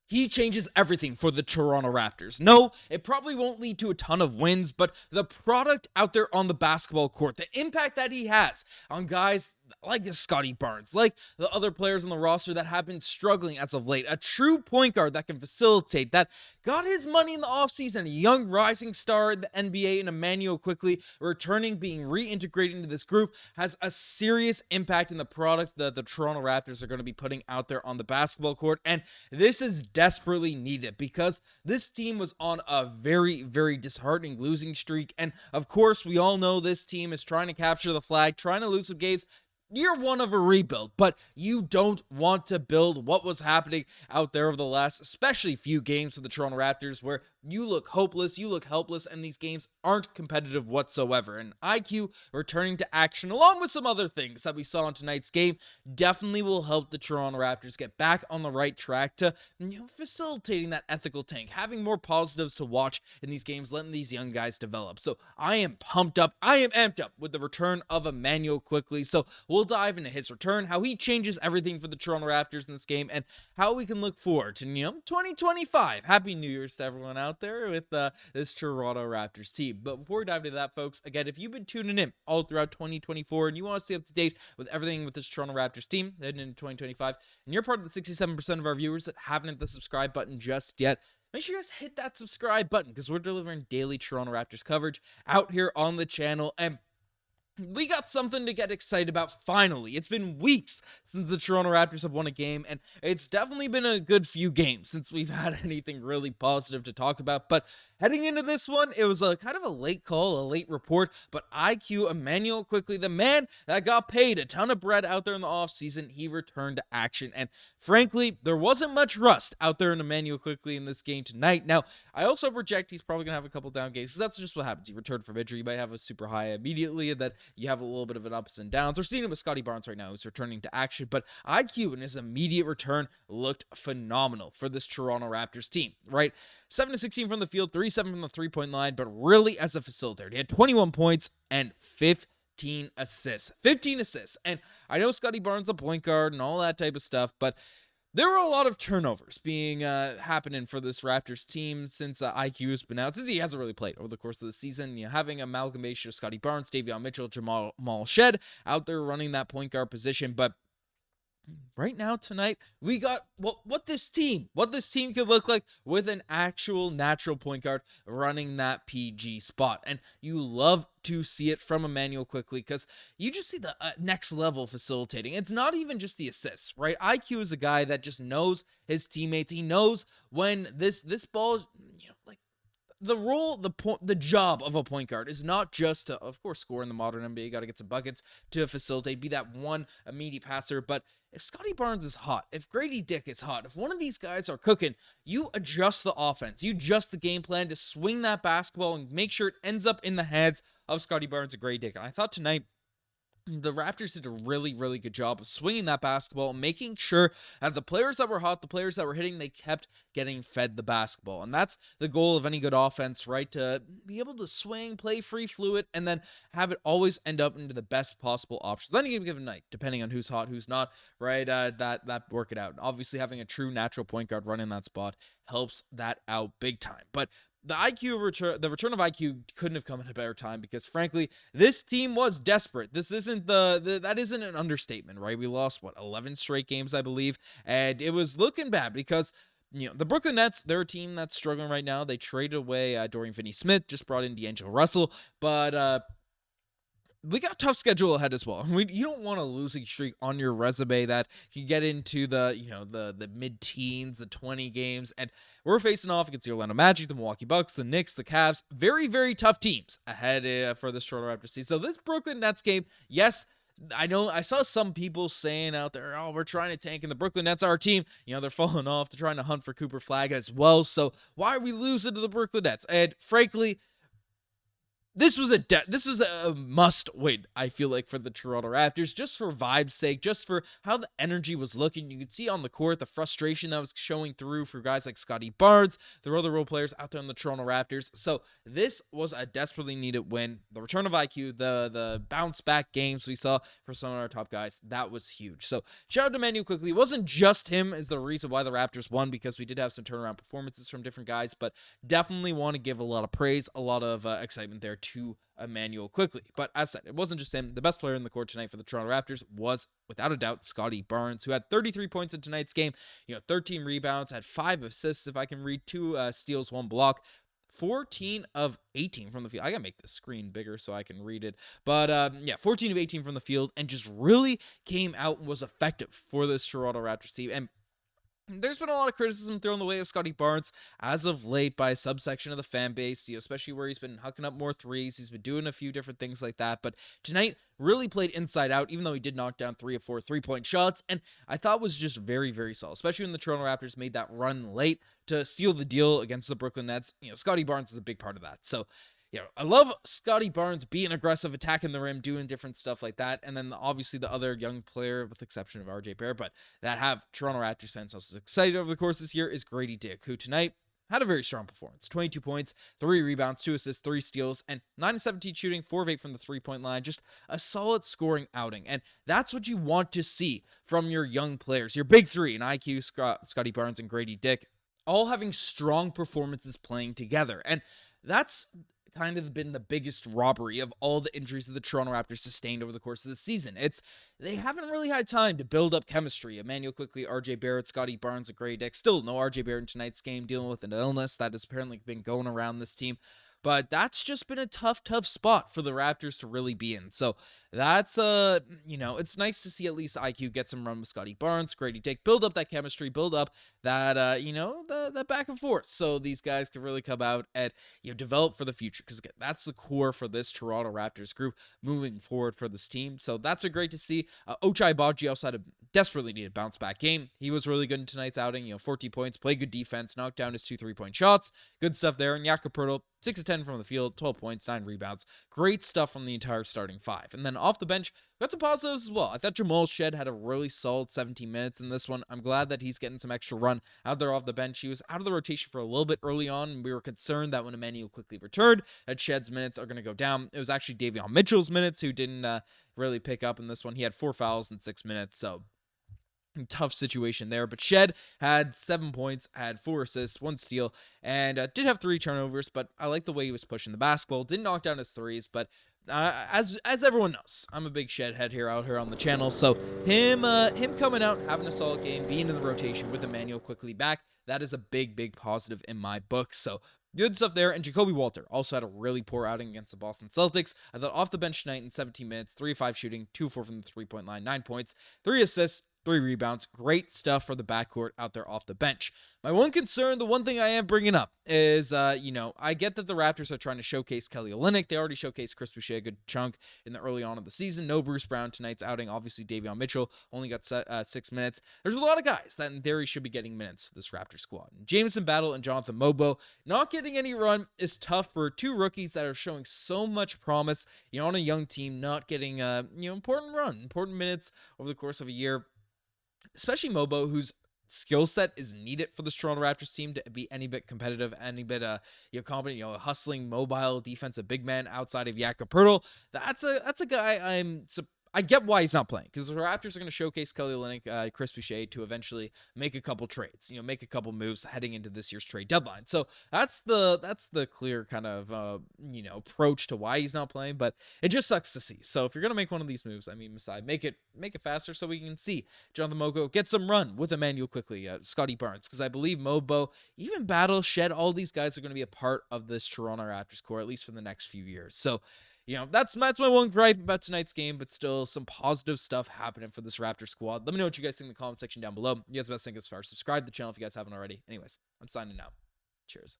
he changes everything for the Toronto Raptors. No, it probably won't lead to a ton of wins, but the product out there on the basketball court, the impact that he has on guys like Scottie Barnes, like the other players on the roster that have been struggling as of late, a true point guard that can facilitate, that got his money in the offseason, a young rising star in the NBA in Immanuel Quickley returning, being reintegrated into this group, has a serious impact in the product that the Toronto Raptors are going to be putting out there on the basketball court. And this is desperately needed because this team was on a very, very disheartening losing streak. And of course, we all know this team is trying to capture the flag, trying to lose some games. Year one of a rebuild, but you don't want to build what was happening out there over the last, especially few games for the Toronto Raptors, where you look hopeless, you look helpless, and these games aren't competitive whatsoever. And IQ returning to action, along with some other things that we saw in tonight's game, definitely will help the Toronto Raptors get back on the right track to, facilitating that ethical tank, having more positives to watch in these games, letting these young guys develop. So I am pumped up, I am amped up with the return of Immanuel Quickley. So we'll dive into his return, how he changes everything for the Toronto Raptors in this game, and how we can look forward to, 2025. Happy New Year's to everyone out there with this Toronto Raptors team. But before we dive into that, folks, again, if you've been tuning in all throughout 2024 and you want to stay up to date with everything with this Toronto Raptors team heading into 2025, and you're part of the 67% of our viewers that haven't hit the subscribe button just yet, make sure you guys hit that subscribe button because we're delivering daily Toronto Raptors coverage out here on the channel. And we got something to get excited about finally. It's been weeks since the Toronto Raptors have won a game, and it's definitely been a good few games since we've had anything really positive to talk about. But heading into this one, it was a kind of a late call, a late report, but IQ Immanuel Quickley, the man that got paid a ton of bread out there in the offseason, he returned to action. And frankly, there wasn't much rust out there in Immanuel Quickley in this game tonight. Now, I also project he's probably going to have a couple down games, because that's just what happens. He returned from injury. You might have a super high immediately, and then you have a little bit of an ups and downs. We're seeing it with Scottie Barnes right now, who's returning to action, but IQ in his immediate return looked phenomenal for this Toronto Raptors team, right? 7-16 from the field, 3-7 from the three-point line, but really as a facilitator. He had 21 points and 15 assists. 15 assists. And I know Scottie Barnes a point guard and all that type of stuff, but there were a lot of turnovers being happening for this Raptors team since IQ has been out, since he hasn't really played over the course of the season. Having amalgamation of Scottie Barnes, Davion Mitchell, Jamal Shead out there running that point guard position. But right now tonight, we got what this team could look like with an actual natural point guard running that PG spot. And you love to see it from Immanuel Quickley because you just see the next level facilitating. It's not even just the assists, right? IQ is a guy that just knows his teammates. He knows when this ball is, like, the role, the job of a point guard is not just to, of course, score in the modern NBA. You got to get some buckets to facilitate, be that one immediate passer. But if Scottie Barnes is hot, if Gradey Dick is hot, if one of these guys are cooking, you adjust the offense. You adjust the game plan to swing that basketball and make sure it ends up in the hands of Scottie Barnes and Gradey Dick. And I thought tonight, the Raptors did a really, really good job of swinging that basketball, making sure that the players that were hot, the players that were hitting, they kept getting fed the basketball. And that's the goal of any good offense, right? To be able to swing, play free, fluid, and then have it always end up into the best possible options on any given night, depending on who's hot, who's not, right? That work it out. Obviously, having a true natural point guard running that spot helps that out big time. But the return of IQ couldn't have come at a better time because, frankly, this team was desperate. This isn't that isn't an understatement, right? We lost 11 straight games, I believe, and it was looking bad because the Brooklyn Nets, they're a team that's struggling right now. They traded away Dorian Finney-Smith, just brought in D'Angelo Russell, but we got a tough schedule ahead as well. You don't want a losing streak on your resume that can get into the mid-teens, the 20 games, and we're facing off against the Orlando Magic, the Milwaukee Bucks, the Knicks, the Cavs. Very, very tough teams ahead for this Toronto Raptors season. So this Brooklyn Nets game, yes, I know I saw some people saying out there, oh, we're trying to tank, and the Brooklyn Nets are our team. They're falling off. They're trying to hunt for Cooper Flagg as well. So why are we losing to the Brooklyn Nets? And frankly, this was a must win, I feel like, for the Toronto Raptors, just for vibe's sake, just for how the energy was looking. You could see on the court the frustration that was showing through for guys like Scottie Barnes, the other role players out there on the Toronto Raptors. So this was a desperately needed win. The return of IQ, the bounce back games we saw for some of our top guys, that was huge. So shout out to Immanuel Quickley. It wasn't just him as the reason why the Raptors won, because we did have some turnaround performances from different guys, but definitely want to give a lot of praise, a lot of excitement there to Immanuel Quickley. But as I said, it wasn't just him. The best player in the court tonight for the Toronto Raptors was, without a doubt, Scottie Barnes, who had 33 points in tonight's game, 13 rebounds, had 5 assists, if I can read, 2 steals, 1 block. 14 of 18 from the field. I gotta make the screen bigger so I can read it. But 14 of 18 from the field, and just really came out and was effective for this Toronto Raptors team. And there's been a lot of criticism thrown the way of Scottie Barnes as of late by a subsection of the fan base, especially where he's been hucking up more threes. He's been doing a few different things like that. But tonight, really played inside out, even though he did knock down 3 of 4 3-point shots. And I thought was just very, very solid, especially when the Toronto Raptors made that run late to seal the deal against the Brooklyn Nets. Scottie Barnes is a big part of that. So, I love Scottie Barnes being aggressive, attacking the rim, doing different stuff like that. And then obviously the other young player, with the exception of Barrett, but that have Toronto Raptors fans so excited over the course this year, is Gradey Dick, who tonight had a very strong performance. 22 points, 3 rebounds, 2 assists, 3 steals, and 9 of 17 shooting, 4 of 8 from the 3-point line. Just a solid scoring outing. And that's what you want to see from your young players. Your big three in IQ, Scottie Barnes, and Gradey Dick, all having strong performances playing together. And that's kind of been the biggest robbery of all the injuries that the Toronto Raptors sustained over the course of the season. They haven't really had time to build up chemistry. Immanuel Quickley, RJ Barrett, Scottie Barnes, and Gradey Dick. Still no RJ Barrett in tonight's game, dealing with an illness that has apparently been going around this team. But that's just been a tough spot for the Raptors to really be in. So that's, it's nice to see at least IQ get some run with Scottie Barnes, Gradey Dick, build up that chemistry, build up that, the back and forth. So these guys can really come out and, develop for the future. Because that's the core for this Toronto Raptors group moving forward for this team. So that's great to see. Ochai Agbaji also had a desperately needed bounce back game. He was really good in tonight's outing. 14 points, played good defense, knocked down his 2 3-point shots. Good stuff there. And Jakob Poeltl, 6 of 10 from the field, 12 points, 9 rebounds. Great stuff from the entire starting 5. And then off the bench, got some positives as well. I thought Jamal Shead had a really solid 17 minutes in this one. I'm glad that he's getting some extra run out there off the bench. He was out of the rotation for a little bit early on, and we were concerned that when Immanuel Quickley returned, that Shead's minutes are going to go down. It was actually Davion Mitchell's minutes who didn't really pick up in this one. He had 4 fouls in 6 minutes, so tough situation there. But Shead had 7 points, had 4 assists, 1 steal, and did have 3 turnovers, but I like the way he was pushing the basketball. Didn't knock down his threes, but as everyone knows, I'm a big Shead head out here on the channel, so him coming out, having a solid game, being in the rotation with Immanuel Quickley back, that is a big positive in my book. So good stuff there. And Jakob Poeltl also had a really poor outing against the Boston Celtics. I thought off the bench tonight in 17 minutes, 3 of 5 shooting, 2 of 4 from the 3-point line, 9 points, 3 assists, 3 rebounds. Great stuff for the backcourt out there off the bench. My one concern, the one thing I am bringing up is, I get that the Raptors are trying to showcase Kelly Olynyk. They already showcased Chris Boucher a good chunk in the early on of the season. No Bruce Brown tonight's outing. Obviously, Davion Mitchell only got 6 minutes. There's a lot of guys that in theory should be getting minutes to this Raptors squad. Jamison Battle and Jonathan Mobo not getting any run is tough for 2 rookies that are showing so much promise, on a young team, not getting, important minutes over the course of a year. Especially Mobo, whose skill set is needed for this Toronto Raptors team to be any bit competitive, any bit competent, a hustling, mobile defensive big man outside of Jakob Poeltl. That's a guy I get why he's not playing, because the Raptors are going to showcase Kelly Olynyk, Chris Boucher to eventually make a couple trades, make a couple moves heading into this year's trade deadline. So that's the clear kind of, approach to why he's not playing, but it just sucks to see. So if you're going to make one of these moves, Masai, make it faster so we can see Jonathan Mobo get some run with Immanuel Quickley, Scottie Barnes, because I believe Mobo, even Battle, Shead, all these guys are going to be a part of this Toronto Raptors core, at least for the next few years. So that's my one gripe about tonight's game, but still some positive stuff happening for this Raptor squad. Let me know what you guys think in the comment section down below. You guys best think as far. Subscribe to the channel if you guys haven't already. Anyways, I'm signing out. Cheers.